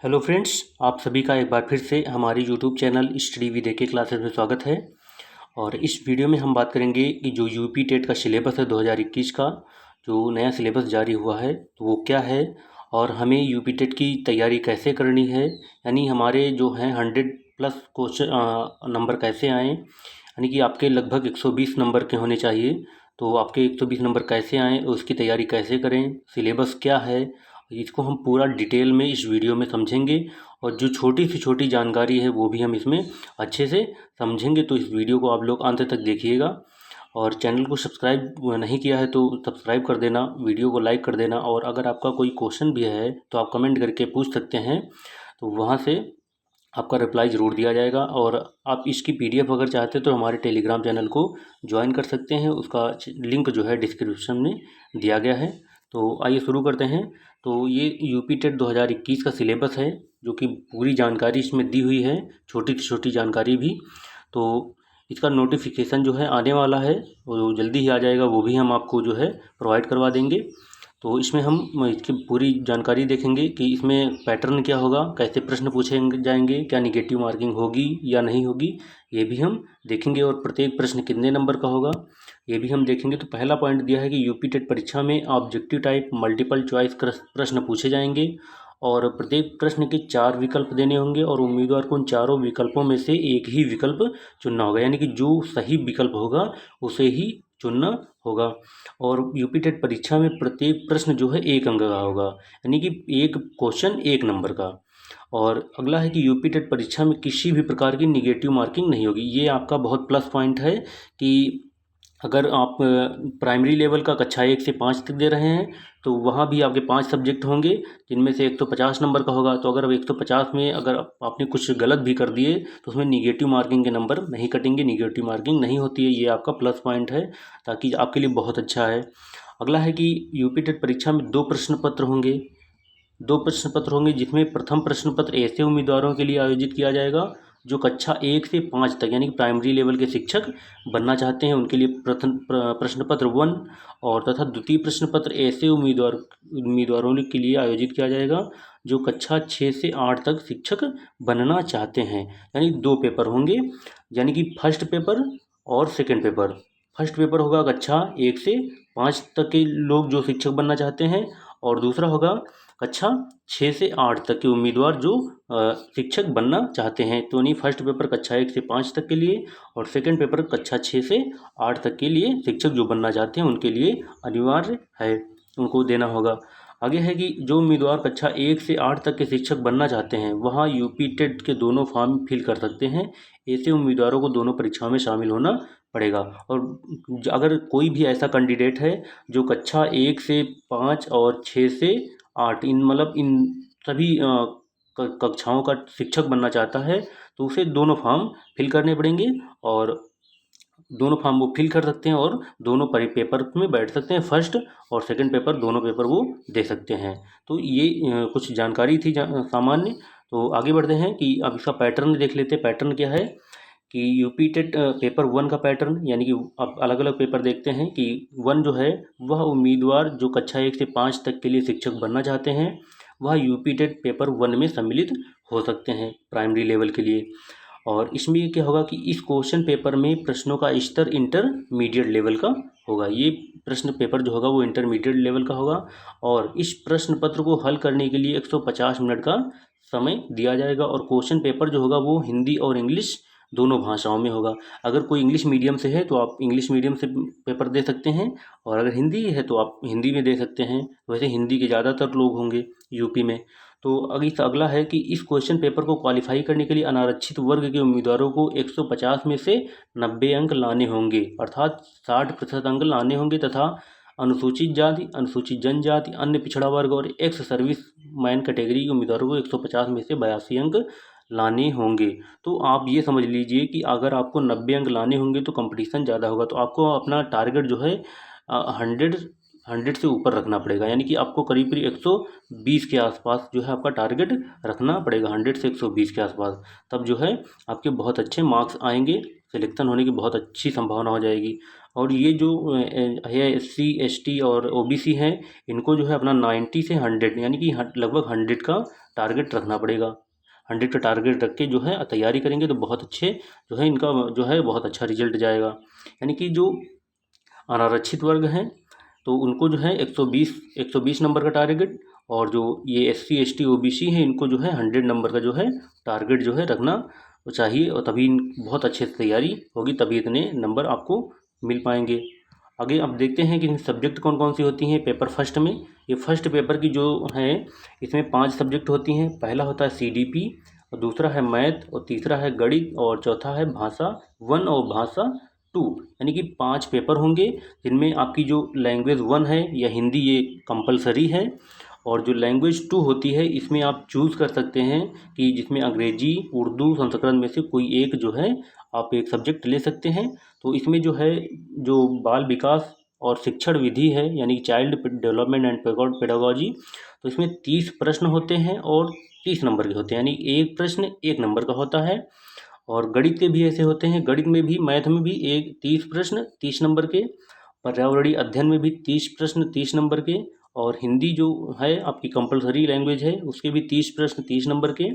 Hello friends, आप सभी का एक बार फिर से हमारी यूट्यूब चैनल स्टडी विद के क्लासेस में स्वागत है। और इस वीडियो में हम बात करेंगे कि जो यूपी टेट का सिलेबस है 2021 का, जो नया सिलेबस जारी हुआ है तो वो क्या है और हमें यूपी टेट की तैयारी कैसे करनी है। यानी हमारे जो हैं 100+ क्वेश्चन नंबर कैसे आएँ, यानी कि आपके लगभग 120 नंबर के होने चाहिए। तो आपके 120 नंबर कैसे आएँ, उसकी तैयारी कैसे करें, सिलेबस क्या है, इसको हम पूरा डिटेल में इस वीडियो में समझेंगे। और जो छोटी से छोटी जानकारी है वो भी हम इसमें अच्छे से समझेंगे। तो इस वीडियो को आप लोग अंत तक देखिएगा। और चैनल को सब्सक्राइब नहीं किया है तो सब्सक्राइब कर देना, वीडियो को लाइक कर देना। और अगर आपका कोई क्वेश्चन भी है तो आप कमेंट करके पूछ सकते हैं, तो वहाँ से आपका रिप्लाई ज़रूर दिया जाएगा। और आप इसकी पीडीएफ अगर चाहते हैं तो हमारे टेलीग्राम चैनल को ज्वाइन कर सकते हैं, उसका लिंक जो है डिस्क्रिप्शन में दिया गया है। तो आइए शुरू करते हैं। तो ये यूपी टेट 2021 का सिलेबस है, जो कि पूरी जानकारी इसमें दी हुई है, छोटी से छोटी जानकारी भी। तो इसका नोटिफिकेशन जो है आने वाला है, वो जल्दी ही आ जाएगा, वो भी हम आपको जो है प्रोवाइड करवा देंगे। तो इसमें हम इसकी पूरी जानकारी देखेंगे कि इसमें पैटर्न क्या होगा, कैसे प्रश्न पूछे जाएंगे, क्या निगेटिव मार्किंग होगी या नहीं होगी, ये भी हम देखेंगे। और प्रत्येक प्रश्न कितने नंबर का होगा ये भी हम देखेंगे। तो पहला पॉइंट दिया है कि यूपी टेट परीक्षा में ऑब्जेक्टिव टाइप मल्टीपल चॉइस प्रश्न पूछे जाएंगे और प्रत्येक प्रश्न के 4 विकल्प देने होंगे और उम्मीदवार को उन चारों विकल्पों में से एक ही विकल्प चुनना होगा, यानी कि जो सही विकल्प होगा उसे ही चुनना होगा। और यूपी टेट परीक्षा में प्रत्येक प्रश्न जो है 1 अंक का होगा, यानी कि एक क्वेश्चन 1 नंबर का। और अगला है कि यूपी टेट परीक्षा में किसी भी प्रकार की निगेटिव मार्किंग नहीं होगी। ये आपका बहुत प्लस पॉइंट है कि अगर आप प्राइमरी लेवल का कक्षा 1 से 5 तक दे रहे हैं तो वहाँ भी आपके 5 सब्जेक्ट होंगे, जिनमें से 150 नंबर का होगा। तो अगर 150 में अगर आपने कुछ गलत भी कर दिए तो उसमें निगेटिव मार्किंग के नंबर नहीं कटेंगे, निगेटिव मार्किंग नहीं होती है। ये आपका प्लस पॉइंट है, ताकि आपके लिए बहुत अच्छा है। अगला है कि यूपी टेट परीक्षा में 2 प्रश्न पत्र होंगे। 2 प्रश्न पत्र होंगे, जिसमें प्रथम प्रश्न पत्र ऐसे उम्मीदवारों के लिए आयोजित किया जाएगा जो कक्षा 1 से 5 तक यानी कि प्राइमरी लेवल के शिक्षक बनना चाहते हैं, उनके लिए प्रथम प्रश्न पत्र 1। और तथा द्वितीय प्रश्न पत्र ऐसे उम्मीदवारों के लिए आयोजित किया जाएगा जो कक्षा 6 से 8 तक शिक्षक बनना चाहते हैं। यानी 2 पेपर होंगे, यानी कि फर्स्ट पेपर और सेकेंड पेपर। फर्स्ट पेपर होगा कक्षा 1 से 5 तक के लोग जो शिक्षक बनना चाहते हैं, और दूसरा होगा कक्षा 6 से 8 तक के उम्मीदवार जो शिक्षक बनना चाहते हैं। तो नहीं, फर्स्ट पेपर कक्षा 1 से 5 तक के लिए और सेकंड पेपर कक्षा 6 से 8 तक के लिए शिक्षक जो बनना चाहते हैं उनके लिए अनिवार्य है, उनको देना होगा। आगे है कि जो उम्मीदवार कक्षा 1 से 8 तक के शिक्षक बनना चाहते हैं वहाँ यूपी टेट के दोनों फॉर्म फिल कर सकते हैं। ऐसे उम्मीदवारों को दोनों परीक्षाओं में शामिल होना पड़ेगा। और अगर कोई भी ऐसा कैंडिडेट है जो कक्षा 1 से 5 और 6 से 8 इन मतलब इन सभी कक्षाओं का शिक्षक बनना चाहता है, तो उसे दोनों फॉर्म फिल करने पड़ेंगे। और दोनों फॉर्म वो फिल कर सकते हैं और दोनों पेपर में बैठ सकते हैं, फर्स्ट और सेकंड पेपर दोनों पेपर वो दे सकते हैं। तो ये कुछ जानकारी थी सामान्य। तो आगे बढ़ते हैं कि अब इसका पैटर्न देख लेते हैं। पैटर्न क्या है कि यूपी टेट पेपर 1 का पैटर्न, यानी कि अब अलग अलग पेपर देखते हैं कि 1 जो है वह उम्मीदवार जो कक्षा 1 से 5 तक के लिए शिक्षक बनना चाहते हैं वह यूपी टेट पेपर 1 में सम्मिलित हो सकते हैं प्राइमरी लेवल के लिए। और इसमें क्या होगा कि इस क्वेश्चन पेपर में प्रश्नों का स्तर इंटरमीडिएट लेवल का होगा। ये प्रश्न पेपर जो होगा वो इंटरमीडिएट लेवल का होगा। और इस प्रश्न पत्र को हल करने के लिए 150 मिनट का समय दिया जाएगा। और क्वेश्चन पेपर जो होगा वो हिंदी और इंग्लिश दोनों भाषाओं में होगा। अगर कोई इंग्लिश मीडियम से है तो आप इंग्लिश मीडियम से पेपर दे सकते हैं, और अगर हिंदी है तो आप हिंदी में दे सकते हैं। वैसे हिंदी के ज़्यादातर लोग होंगे यूपी में। तो अगला है कि इस क्वेश्चन पेपर को क्वालिफाई करने के लिए अनारक्षित वर्ग के उम्मीदवारों को 150 में से 90 अंक लाने होंगे, अर्थात 60% अंक लाने होंगे। तथा अनुसूचित जाति, अनुसूचित जनजाति, अन्य पिछड़ा वर्ग और एक्स सर्विस मैन कैटेगरी के उम्मीदवारों को 150 में से 82 अंक लाने होंगे। तो आप ये समझ लीजिए कि अगर आपको 90 अंक लाने होंगे तो कंपटीशन ज़्यादा होगा। तो आपको अपना टारगेट जो है 100 से ऊपर रखना पड़ेगा, यानी कि आपको करीब करीब 120 के आसपास जो है आपका टारगेट रखना पड़ेगा, 100 से 120 के आसपास। तब जो है आपके बहुत अच्छे मार्क्स आएंगे, सिलेक्शन होने की बहुत अच्छी संभावना हो जाएगी। और ये जो है SC ST और OBC हैं, इनको जो है अपना 90 से 100 यानी कि लगभग 100 का टारगेट रखना पड़ेगा। 100 का टारगेट रख के जो है तैयारी करेंगे तो बहुत अच्छे जो है इनका जो है बहुत अच्छा रिजल्ट जाएगा। यानी कि जो अनारक्षित वर्ग हैं तो उनको जो है 120 नंबर का टारगेट, और जो ये SC ST OBC हैं इनको जो है 100 नंबर का जो है टारगेट जो है रखना चाहिए, और तभी बहुत अच्छे से तैयारी होगी, तभी इतने नंबर आपको मिल पाएंगे। आगे अब देखते हैं कि सब्जेक्ट कौन कौन सी होती हैं पेपर फर्स्ट में। ये फर्स्ट पेपर की जो है इसमें 5 सब्जेक्ट होती हैं। पहला होता है CDP, और दूसरा है मैथ, और तीसरा है गणित, और चौथा है भाषा 1 और भाषा 2। यानी कि 5 पेपर होंगे जिनमें आपकी जो लैंग्वेज 1 है या हिंदी ये कंपलसरी है, और जो लैंग्वेज 2 होती है इसमें आप चूज़ कर सकते हैं कि जिसमें अंग्रेजी, उर्दू, संस्कृत में से कोई एक जो है आप एक सब्जेक्ट ले सकते हैं। तो इसमें जो है जो बाल विकास और शिक्षण विधि है यानी चाइल्ड डेवलपमेंट एंड पेडागोजी, तो इसमें 30 प्रश्न होते हैं और 30 नंबर के होते हैं, यानी एक प्रश्न 1 नंबर का होता है। और गणित के भी ऐसे होते हैं, गणित में भी, मैथ में भी 30 प्रश्न 30 नंबर के, पर्यावरणीय अध्ययन में भी 30 प्रश्न 30 नंबर के, और हिंदी जो है आपकी कंपलसरी लैंग्वेज है उसके भी 30 प्रश्न 30 नंबर के,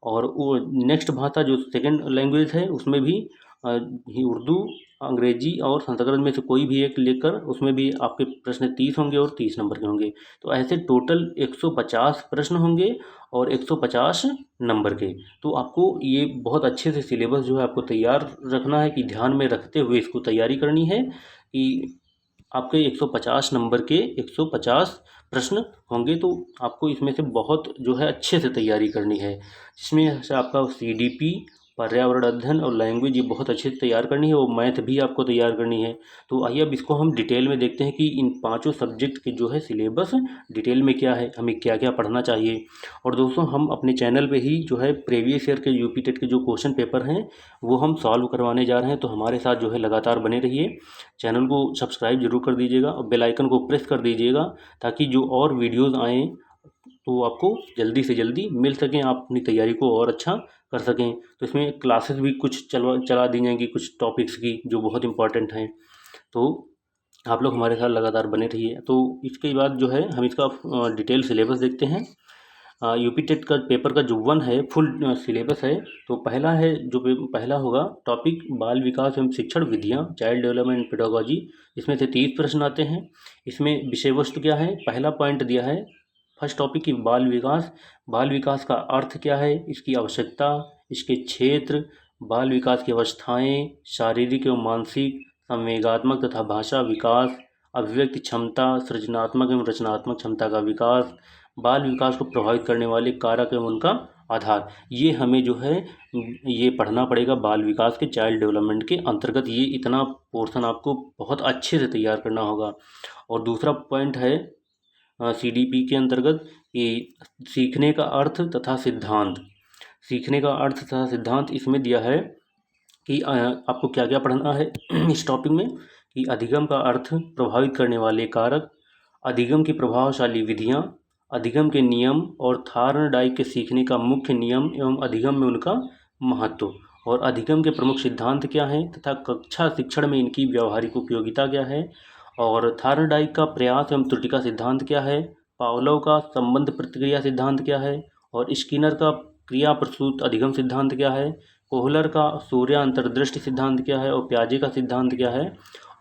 और वो नेक्स्ट भाषा जो सेकंड लैंग्वेज है उसमें भी उर्दू, अंग्रेजी और संस्कृत में से कोई भी एक लेकर उसमें भी आपके प्रश्न 30 होंगे और 30 नंबर के होंगे। तो ऐसे टोटल 150 प्रश्न होंगे और 150 नंबर के। तो आपको ये बहुत अच्छे से सिलेबस जो है आपको तैयार रखना है, कि ध्यान में रखते हुए इसको तैयारी करनी है कि आपके 150 नंबर के 150 प्रश्न होंगे। तो आपको इसमें से बहुत जो है अच्छे से तैयारी करनी है, जिसमें से आपका CDP, पर्यावरण अध्ययन और लैंग्वेज ये बहुत अच्छे से तैयार करनी है, और मैथ भी आपको तैयार करनी है। तो आइए अब इसको हम डिटेल में देखते हैं कि इन पांचों सब्जेक्ट के जो है सिलेबस डिटेल में क्या है, हमें क्या क्या पढ़ना चाहिए। और दोस्तों हम अपने चैनल पे ही जो है प्रीवियस ईयर के UP टेट के जो क्वेश्चन पेपर हैं वो हम सॉल्व करवाने जा रहे हैं, तो हमारे साथ जो है लगातार बने रहिए। चैनल को सब्सक्राइब जरूर कर दीजिएगा और बेल आइकन को प्रेस कर दीजिएगा, ताकि जो और वीडियोस आएँ तो आपको जल्दी से जल्दी मिल सकें, आप अपनी तैयारी को और अच्छा कर सकें। तो इसमें क्लासेस भी कुछ चला दी जाएंगी कुछ टॉपिक्स की जो बहुत इंपॉर्टेंट हैं, तो आप लोग हमारे साथ लगातार बने रहिए। तो इसके बाद जो है हम इसका डिटेल सिलेबस देखते हैं। UP टेट का पेपर का जो 1 है फुल सिलेबस है। तो पहला है जो पहला होगा टॉपिक बाल विकास एवं शिक्षण विधियाँ, चाइल्ड डेवलपमेंट पेडागोजी। इसमें से 30 प्रश्न आते हैं। इसमें विषय वस्तु क्या है, पहला पॉइंट दिया है फर्स्ट टॉपिक की बाल विकास। बाल विकास का अर्थ क्या है, इसकी आवश्यकता, इसके क्षेत्र, बाल विकास की अवस्थाएं, शारीरिक एवं मानसिक, संवेगात्मक तथा भाषा विकास, अभिव्यक्ति क्षमता, सृजनात्मक एवं रचनात्मक क्षमता का विकास, बाल विकास को प्रभावित करने वाले कारक एवं उनका आधार। ये हमें जो है ये पढ़ना पड़ेगा बाल विकास के चाइल्ड डेवलपमेंट के अंतर्गत। ये इतना पोर्शन आपको बहुत अच्छे से तैयार करना होगा। और दूसरा पॉइंट है CDP के अंतर्गत कि सीखने का अर्थ तथा सिद्धांत। सीखने का अर्थ तथा सिद्धांत इसमें दिया है कि आपको क्या क्या पढ़ना है इस टॉपिक में, कि अधिगम का अर्थ, प्रभावित करने वाले कारक, अधिगम की प्रभावशाली विधियाँ, अधिगम के नियम और थार्नडाइक के सीखने का मुख्य नियम एवं अधिगम में उनका महत्व, और अधिगम के प्रमुख सिद्धांत क्या हैं तथा कक्षा शिक्षण में इनकी व्यावहारिक उपयोगिता क्या है, और थार्नडाइक का प्रयास एवं त्रुटि का सिद्धांत क्या है, पावलोव का संबंध प्रतिक्रिया सिद्धांत क्या है, और स्किनर का क्रिया प्रसूत अधिगम सिद्धांत क्या है, कोहलर का सूर्य अंतर्दृष्टि सिद्धांत क्या है, और प्याजे का सिद्धांत क्या है,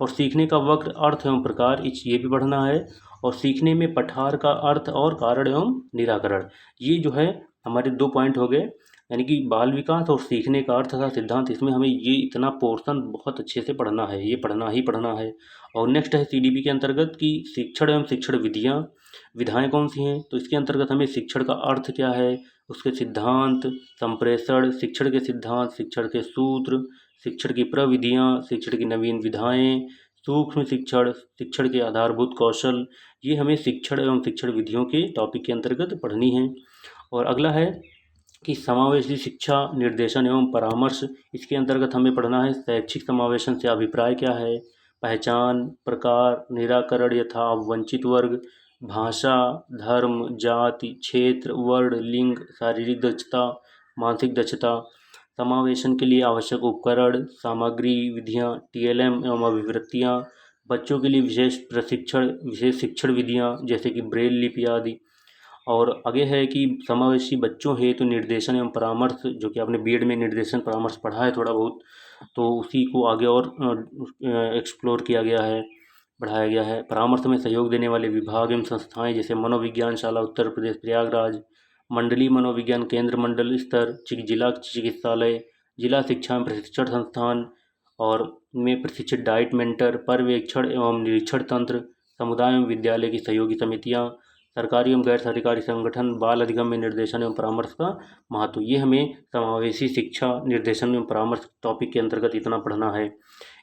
और सीखने का वक्र, अर्थ एवं प्रकार, ये भी पढ़ना है, और सीखने में पठार का अर्थ और कारण एवं निराकरण। ये जो है हमारे 2 पॉइंट हो गए, यानी कि बाल विकास और सीखने का अर्थ तथा सिद्धांत। इसमें हमें ये इतना पोर्शन बहुत अच्छे से पढ़ना है, ये पढ़ना ही पढ़ना है। और नेक्स्ट है CDP के अंतर्गत कि शिक्षण एवं शिक्षण विधियाँ, विधाएँ कौन सी हैं। तो इसके अंतर्गत हमें शिक्षण का अर्थ क्या है, उसके सिद्धांत, संप्रेषण, शिक्षण के सिद्धांत, शिक्षण के सूत्र, शिक्षण की प्रविधियाँ, शिक्षण की नवीन विधाएँ, सूक्ष्म शिक्षण, शिक्षण के आधारभूत कौशल, ये हमें शिक्षण एवं शिक्षण विधियों के टॉपिक के अंतर्गत पढ़नी है। और अगला है कि समावेशी शिक्षा, निर्देशन एवं परामर्श। इसके अंतर्गत हमें पढ़ना है शैक्षिक समावेशन से अभिप्राय क्या है, पहचान, प्रकार, निराकरण यथा वंचित वर्ग, भाषा, धर्म, जाति, क्षेत्र, वर्ण, लिंग, शारीरिक दक्षता, मानसिक दक्षता, समावेशन के लिए आवश्यक उपकरण, सामग्री, विधियाँ, TLM एवं अभिवृत्तियाँ, बच्चों के लिए विशेष शिक्षण विधियाँ जैसे कि ब्रेल लिपि आदि। और आगे है कि समावेशी बच्चों हेतु निर्देशन एवं परामर्श, जो कि आपने बीएड में निर्देशन परामर्श पढ़ा है थोड़ा बहुत, तो उसी को आगे और एक्सप्लोर किया गया है, बढ़ाया गया है। परामर्श में सहयोग देने वाले विभाग एवं संस्थाएं जैसे मनोविज्ञान शाला उत्तर प्रदेश प्रयागराज, मंडलीय मनोविज्ञान केंद्र मंडल स्तर, जिला चिकित्सालय, जिला शिक्षा एवं प्रशिक्षण संस्थान, और में प्रशिक्षित डाइट मेंटर, पर्यवेक्षण एवं निरीक्षण तंत्र, समुदाय एवं विद्यालय की सहयोगी समितियाँ, सरकारी एवं गैर सरकारी संगठन, बाल अधिगम में निर्देशन एवं परामर्श का महत्व। ये हमें समावेशी शिक्षा निर्देशन एवं परामर्श टॉपिक के अंतर्गत इतना पढ़ना है।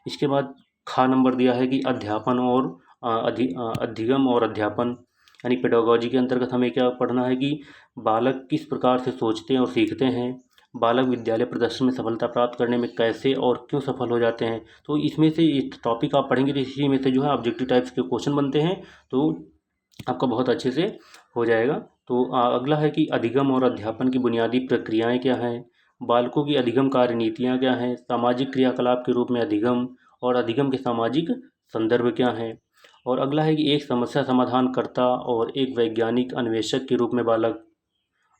इसके बाद खा नंबर दिया है कि अध्यापन और अधिगम और अध्यापन यानी पेडागोजी के अंतर्गत हमें क्या पढ़ना है कि बालक किस प्रकार से सोचते हैं और सीखते हैं, बालक विद्यालय प्रदर्शन में सफलता प्राप्त करने में कैसे और क्यों सफल हो जाते हैं। तो इसमें से एक टॉपिक आप पढ़ेंगे तो इसी में से जो है ऑब्जेक्टिव टाइप्स के क्वेश्चन बनते हैं, तो आपका बहुत अच्छे से हो जाएगा। तो अगला है कि अधिगम और अध्यापन की बुनियादी प्रक्रियाएं क्या हैं, बालकों की अधिगम कार्यनीतियाँ क्या हैं, सामाजिक क्रियाकलाप के रूप में अधिगम और अधिगम के सामाजिक संदर्भ क्या हैं। और अगला है कि एक समस्या समाधानकर्ता और एक वैज्ञानिक अन्वेषक के रूप में बालक,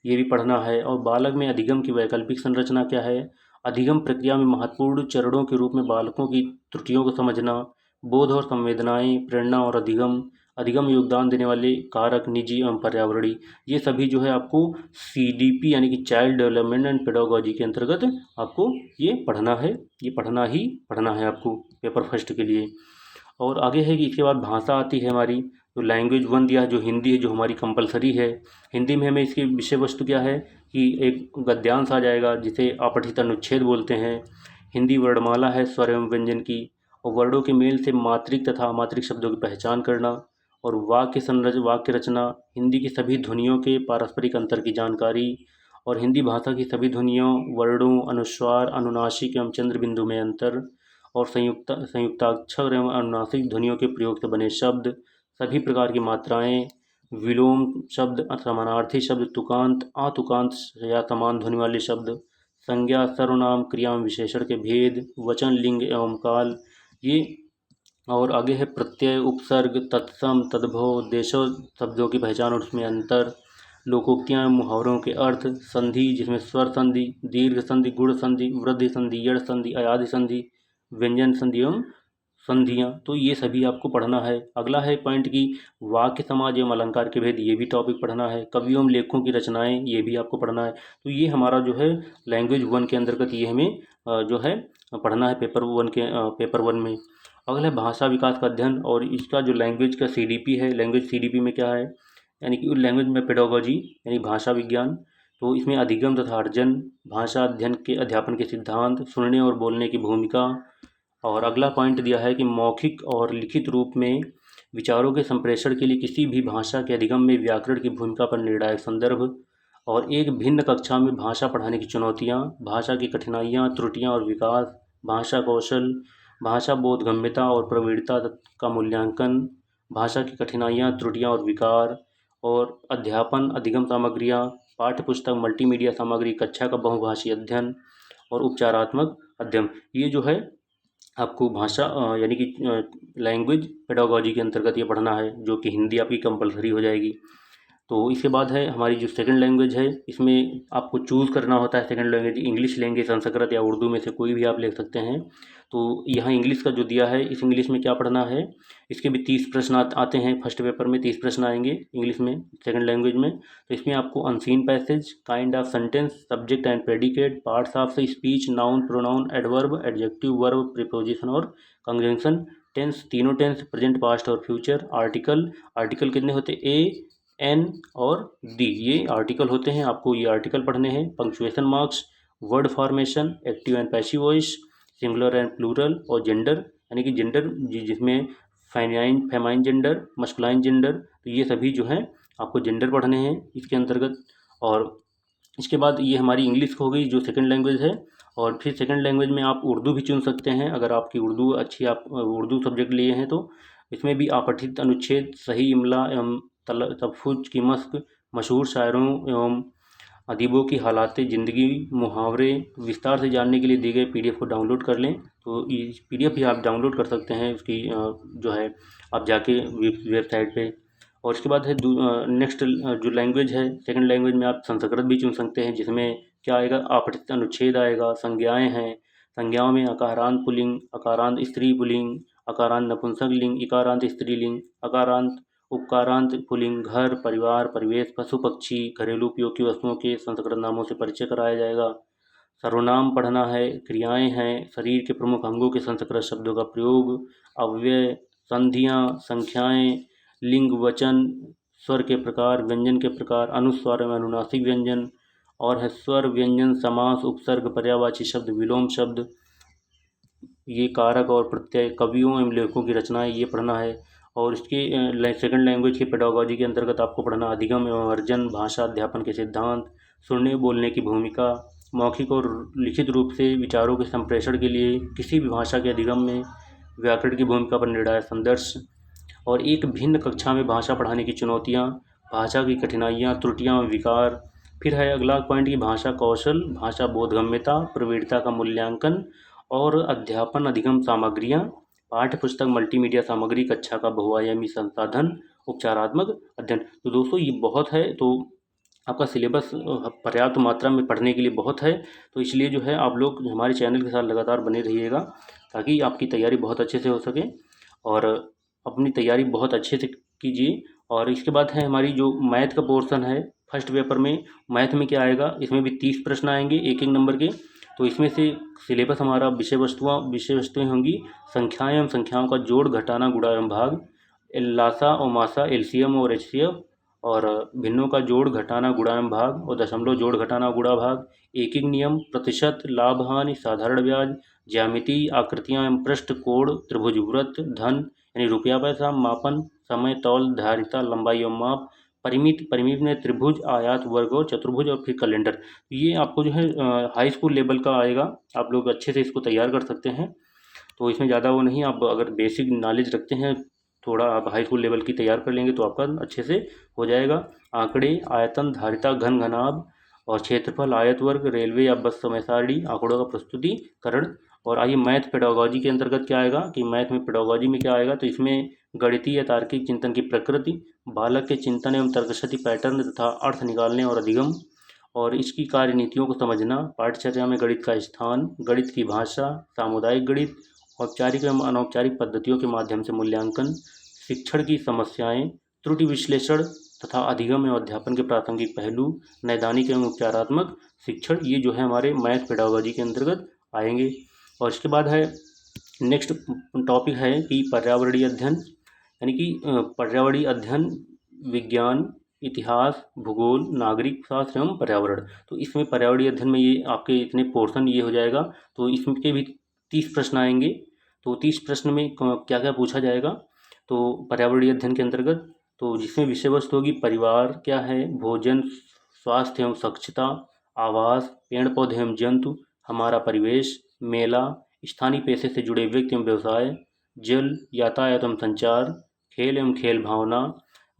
ये भी पढ़ना है। और बालक में अधिगम की वैकल्पिक संरचना क्या है, अधिगम प्रक्रिया में महत्वपूर्ण चरणों के रूप में बालकों की त्रुटियों को समझना, बोध और संवेदनाएं, प्रेरणा और अधिगम, अधिगम योगदान देने वाले कारक निजी एवं पर्यावरणीय, ये सभी जो है आपको CDP यानी कि चाइल्ड डेवलपमेंट एंड पेडागोजी के अंतर्गत आपको ये पढ़ना है, ये पढ़ना ही पढ़ना है आपको पेपर फर्स्ट के लिए। और आगे है कि इसके बाद भाषा आती है हमारी, तो लैंग्वेज 1 दिया है जो हिंदी है, जो हमारी कंपलसरी है। हिंदी में हमें इसकी विषय वस्तु क्या है कि एक गद्यांश आ जाएगा जिसे अपठित अनुच्छेद बोलते हैं। हिंदी वर्णमाला है स्वर एवं व्यंजन की, और वर्णों के मेल से मात्रिक तथा अमात्रिक शब्दों की पहचान करना, और वाक्य रचना, हिंदी की सभी ध्वनियों के पारस्परिक अंतर की जानकारी, और हिंदी भाषा की सभी ध्वनियों, वर्णों, अनुस्वार, अनुनासिक एवं चंद्र बिंदु में अंतर, और संयुक्ताक्षर एवं अनुनासिक ध्वनियों के प्रयोग से बने शब्द, सभी प्रकार की मात्राएं, विलोम शब्द, समानार्थी शब्द, तुकांत, अतुकांत या समान ध्वनि वाले शब्द, संज्ञा, सर्वनाम, क्रिया विशेषण के भेद, वचन, लिंग एवं काल, ये। और आगे है प्रत्यय, उपसर्ग, तत्सम, तद्भव, देशो शब्दों की पहचान और उसमें अंतर, लोकोक्तियाँ, मुहावरों के अर्थ, संधि जिसमें स्वर संधि, दीर्घ संधि, गुण संधि, वृद्धि संधि, यड़ संधि, अयादि संधि, व्यंजन संधि एवं संधियाँ, तो ये सभी आपको पढ़ना है। अगला है पॉइंट की वाक्य समाज एवं अलंकार के भेद, ये भी टॉपिक पढ़ना है। कवियों एवं लेखकों की रचनाएं, ये भी आपको पढ़ना है। तो ये हमारा जो है लैंग्वेज 1 के अंतर्गत ये हमें जो है पढ़ना है पेपर वन में। अगला है भाषा विकास का अध्ययन, और इसका जो लैंग्वेज का CDP है, लैंग्वेज CDP में क्या है यानी कि लैंग्वेज में पेडागोजी यानी भाषा विज्ञान, तो इसमें अधिगम तथा अर्जन, भाषा अध्ययन के अध्यापन के सिद्धांत, सुनने और बोलने की भूमिका। और अगला पॉइंट दिया है कि मौखिक और लिखित रूप में विचारों के संप्रेषण के लिए किसी भी भाषा के अधिगम में व्याकरण की भूमिका पर निर्णायक संदर्भ, और एक भिन्न कक्षा में भाषा पढ़ाने की चुनौतियाँ, भाषा की कठिनाइयाँ, त्रुटियाँ और विकास, भाषा कौशल, भाषा बोधगम्यता और प्रवीणता का मूल्यांकन, भाषा की कठिनाइयाँ, त्रुटियाँ और विकार, और अध्यापन, अधिगम सामग्रियाँ, पाठ्य पुस्तक, मल्टीमीडिया सामग्री, कक्षा का बहुभाषी अध्ययन, और उपचारात्मक अध्ययन, ये जो है आपको भाषा यानी कि लैंग्वेज पेडागोजी के अंतर्गत ये पढ़ना है, जो कि हिंदी आपकी कंपलसरी हो जाएगी। तो इसके बाद है हमारी जो सेकंड लैंग्वेज है, इसमें आपको चूज़ करना होता है सेकंड लैंग्वेज, इंग्लिश लेंगे, संस्कृत या उर्दू में से कोई भी आप ले सकते हैं। तो यहाँ इंग्लिश का जो दिया है, इस इंग्लिश में क्या पढ़ना है, इसके भी 30 प्रश्न आते हैं, फर्स्ट पेपर में 30 प्रश्न आएंगे इंग्लिश में सेकंड लैंग्वेज में। तो इसमें आपको unseen passage, kind of sentence, subject and predicate, parts of speech, noun, pronoun, adverb, adjective, verb, preposition और कंजंक्शन, टेंस, तीनों टेंस, प्रेजेंट, पास्ट और फ्यूचर, आर्टिकल, आर्टिकल कितने होते हैं, ए, एन और डी, ये आर्टिकल होते हैं, आपको ये आर्टिकल पढ़ने हैं। Punctuation marks, word formation, active and passive voice, singular and plural, और जेंडर यानी कि जेंडर जिसमें फेमाइन जेंडर, मस्कुलाइन जेंडर, तो ये सभी जो हैं आपको जेंडर पढ़ने हैं इसके अंतर्गत। और इसके बाद ये हमारी इंग्लिश हो गई जो सेकंड लैंग्वेज है, और फिर सेकंड लैंग्वेज में आप उर्दू भी चुन सकते हैं अगर आपकी उर्दू अच्छी, आप उर्दू सब्जेक्ट लिए हैं तो। इसमें भी अपठित अनुच्छेद, सही इमला एवं तलफ़ुज़ की मश्क, मशहूर शायरों एवं अदीबों की हालात ज़िंदगी, मुहावरे विस्तार से जानने के लिए दिए गए PDF को डाउनलोड कर लें। तो इस PDF भी आप डाउनलोड कर सकते हैं, उसकी जो है आप जाके वेबसाइट पे। और इसके बाद है नेक्स्ट जो लैंग्वेज है, सेकंड लैंग्वेज में आप संस्कृत भी चुन सकते हैं, जिसमें क्या आएगा, आपतित अनुच्छेद आएगा, संज्ञाएँ हैं, संज्ञाओं में अकारांत पुल्लिंग, अकारांत स्त्री पुल्लिंग, अकारांत नपुंसक लिंग, इकारांत स्त्रीलिंग, अकारांत उपकारांत पुल्लिंग, घर, परिवार, परिवेश, पशु पक्षी, घरेलू उपयोग की वस्तुओं के संस्कृत नामों से परिचय कराया जाएगा। सर्वनाम पढ़ना है, क्रियाएं हैं, शरीर के प्रमुख अंगों के संस्कृत शब्दों का प्रयोग, अव्यय, संधियाँ, संख्याएं, लिंग, वचन, स्वर के प्रकार, व्यंजन के प्रकार, अनुस्वार एवं अनुनासिक व्यंजन, और है स्वर, व्यंजन, समास, उपसर्ग, पर्यायवाची शब्द, विलोम शब्द, ये कारक और प्रत्यय, कवियों एवं लेखकों की रचनाएं, ये पढ़ना है। और इसके सेकंड लैंग्वेज की पेडागोजी के अंतर्गत आपको पढ़ना अधिगम एवं अर्जन, भाषा अध्यापन के सिद्धांत, सुनने बोलने की भूमिका, मौखिक और लिखित रूप से विचारों के संप्रेषण के लिए किसी भी भाषा के अधिगम में व्याकरण की भूमिका पर निर्णायक संदर्श, और एक भिन्न कक्षा में भाषा पढ़ाने की चुनौतियाँ, भाषा की कठिनाइयाँ, त्रुटियाँ और विकार। फिर है अगला पॉइंट कि भाषा कौशल, भाषा बोधगम्यता, प्रवीणता का मूल्यांकन और अध्यापन अधिगम सामग्रियाँ, पाठ्य पुस्तक, मल्टीमीडिया सामग्री, कक्षा का बहुआयामी संसाधन, उपचारात्मक अध्ययन। तो दोस्तों ये बहुत है, तो आपका सिलेबस पर्याप्त मात्रा में पढ़ने के लिए बहुत है। तो इसलिए जो है आप लोग हमारे चैनल के साथ लगातार बने रहिएगा, ताकि आपकी तैयारी बहुत अच्छे से हो सके, और अपनी तैयारी बहुत अच्छे से कीजिए। और इसके बाद है हमारी जो मैथ का पोर्शन है, फर्स्ट पेपर में मैथ में क्या आएगा, इसमें भी 30 प्रश्न आएंगे एक एक नंबर के। तो इसमें से सिलेबस हमारा विषय वस्तुएँ होंगी, संख्याएँ एवं संख्याओं का जोड़, घटाना, गुणा एवं भाग, लासा और मासा, LCM और HCF, और भिन्नों का जोड़, घटाना, गुणा एवं भाग, और दशमलव जोड़, घटाना, गुणा भाग, एक एक नियम, प्रतिशत, लाभ हानि, साधारण ब्याज, ज्यामिति, आकृतियाँ एवं पृष्ठ, कोण, त्रिभुज, वृत्त, धन यानी रुपया पैसा, मापन, समय, तौल, धारिता, लंबाई एवं माप, परिमित, परिमित में त्रिभुज, आयत, वर्ग और चतुर्भुज, और फिर कैलेंडर। ये आपको जो है हाई स्कूल लेवल का आएगा, आप लोग अच्छे से इसको तैयार कर सकते हैं। तो इसमें ज़्यादा वो नहीं, आप अगर बेसिक नॉलेज रखते हैं, थोड़ा आप हाई स्कूल लेवल की तैयार कर लेंगे तो आपका अच्छे से हो जाएगा। आंकड़े, आयतन, धारिता, घन, घनाभ और क्षेत्रफल, आयत, वर्ग, रेलवे या बस समय सारणी, आंकड़ों का प्रस्तुतिकरण। और आइए मैथ पेडागोजी के अंतर्गत क्या आएगा, कि मैथ में पेडागोजी में क्या आएगा, तो इसमें गणितीय या तार्किक चिंतन की प्रकृति, बालक के चिंतन एवं तर्कशक्ति, पैटर्न तथा अर्थ निकालने और अधिगम, और इसकी कार्यनीतियों को समझना, पाठ्यचर्या में गणित का स्थान, गणित की भाषा, सामुदायिक गणित, औपचारिक एवं अनौपचारिक पद्धतियों के माध्यम से मूल्यांकन, शिक्षण की समस्याएं, त्रुटि विश्लेषण तथा अधिगम एवं अध्यापन के प्रासंगिक पहलू, नैदानिक एवं उपचारात्मक शिक्षण, ये जो है हमारे मैथ पेडागोजी के अंतर्गत आएंगे। और इसके बाद है नेक्स्ट टॉपिक है कि पर्यावरणीय अध्ययन, यानी कि पर्यावरणीय अध्ययन, विज्ञान, इतिहास, भूगोल, नागरिक शास्त्र एवं पर्यावरण। तो इसमें पर्यावरणीय अध्ययन में ये आपके इतने पोर्शन ये हो जाएगा। तो इसमें के भी 30 प्रश्न आएंगे। तो 30 प्रश्न में क्या क्या पूछा जाएगा, तो पर्यावरणीय अध्ययन के अंतर्गत, तो जिसमें विषय वस्तु होगी, परिवार क्या है, भोजन, स्वास्थ्य एवं स्वच्छता, आवास, पेड़ पौधे एवं जंतु, हमारा परिवेश, मेला, स्थानीय पेशे से जुड़े व्यक्ति एवं व्यवसाय, जल, यातायात एवं संचार, खेल एवं खेल भावना,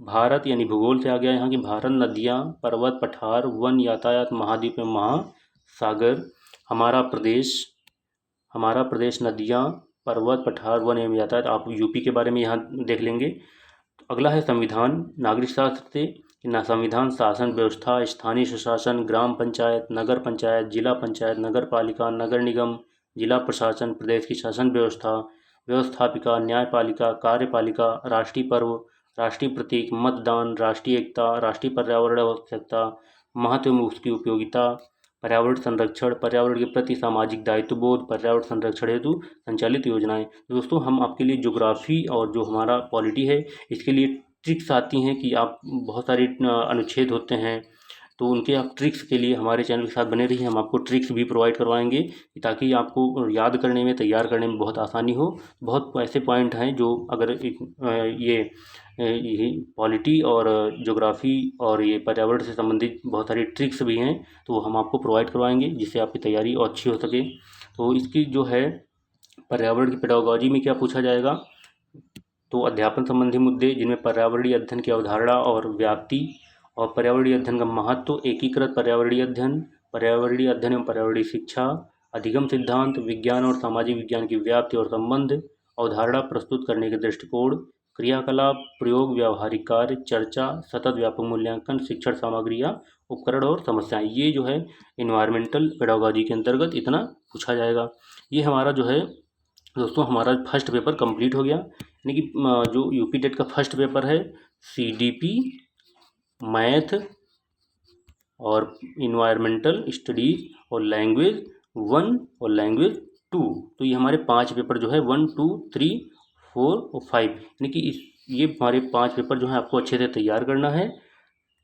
भारत यानी भूगोल से आ गया यहाँ की भारत, नदियाँ, पर्वत, पठार, वन, यातायात, महाद्वीप एवं महासागर, हमारा प्रदेश, नदियाँ, पर्वत, पठार, वन एवं यातायात, आप यूपी के बारे में यहाँ देख लेंगे। अगला है संविधान, नागरिक शास्त्र से ना संविधान, शासन व्यवस्था, स्थानीय सुशासन, ग्राम पंचायत, नगर पंचायत, जिला पंचायत, नगर पालिका, नगर निगम, जिला प्रशासन, प्रदेश की शासन व्यवस्था, व्यवस्थापिका, न्यायपालिका, कार्यपालिका, राष्ट्रीय पर्व, राष्ट्रीय प्रतीक, मतदान, राष्ट्रीय एकता, राष्ट्रीय पर्यावरण आवश्यकता, महत्व एवं उसकी उपयोगिता, पर्यावरण संरक्षण, पर्यावरण के प्रति सामाजिक दायित्वबोध, पर्यावरण संरक्षण हेतु संचालित योजनाएं। दोस्तों हम आपके लिए ज्योग्राफी और जो हमारा पॉलिटी है, इसके लिए ट्रिक्स आती हैं कि आप बहुत सारे अनुच्छेद होते हैं, तो उनके आप ट्रिक्स के लिए हमारे चैनल के साथ बने रहिए। हम आपको ट्रिक्स भी प्रोवाइड करवाएंगे, ताकि आपको याद करने में, तैयार करने में बहुत आसानी हो। बहुत ऐसे पॉइंट हैं जो अगर ये पॉलिटी और ज्योग्राफी और ये पर्यावरण से संबंधित बहुत सारी ट्रिक्स भी हैं, तो हम आपको प्रोवाइड करवाएंगे, जिससे आपकी तैयारी और अच्छी हो सके। तो इसकी जो है पर्यावरण की पेडागोजी में क्या पूछा जाएगा, तो अध्यापन संबंधी मुद्दे, जिनमें पर्यावरणीय अध्ययन की अवधारणा और व्याप्ति, और पर्यावरणीय अध्ययन का महत्व, एकीकृत पर्यावरणीय अध्ययन एवं पर्यावरणीय शिक्षा, अधिगम सिद्धांत, विज्ञान और सामाजिक विज्ञान की व्याप्ति और संबंध, अवधारणा प्रस्तुत करने के दृष्टिकोण, क्रियाकलाप, प्रयोग, व्यावहारिक कार्य, चर्चा, सतत व्यापक मूल्यांकन, शिक्षण सामग्री या उपकरण और समस्याएं। ये जो है इन्वायरमेंटल पेडागोजी के अंतर्गत इतना पूछा जाएगा। ये हमारा जो है दोस्तों हमारा फर्स्ट पेपर कंप्लीट हो गया, यानी कि जो यूपी टेट का फर्स्ट पेपर है सीडीपी, मैथ और इन्वायरमेंटल स्टडीज और लैंग्वेज 1 और लैंग्वेज 2। तो ये हमारे 5 पेपर जो है 1, 2, 3, 4 और 5, यानी कि ये हमारे 5 पेपर जो है आपको अच्छे से तैयार करना है,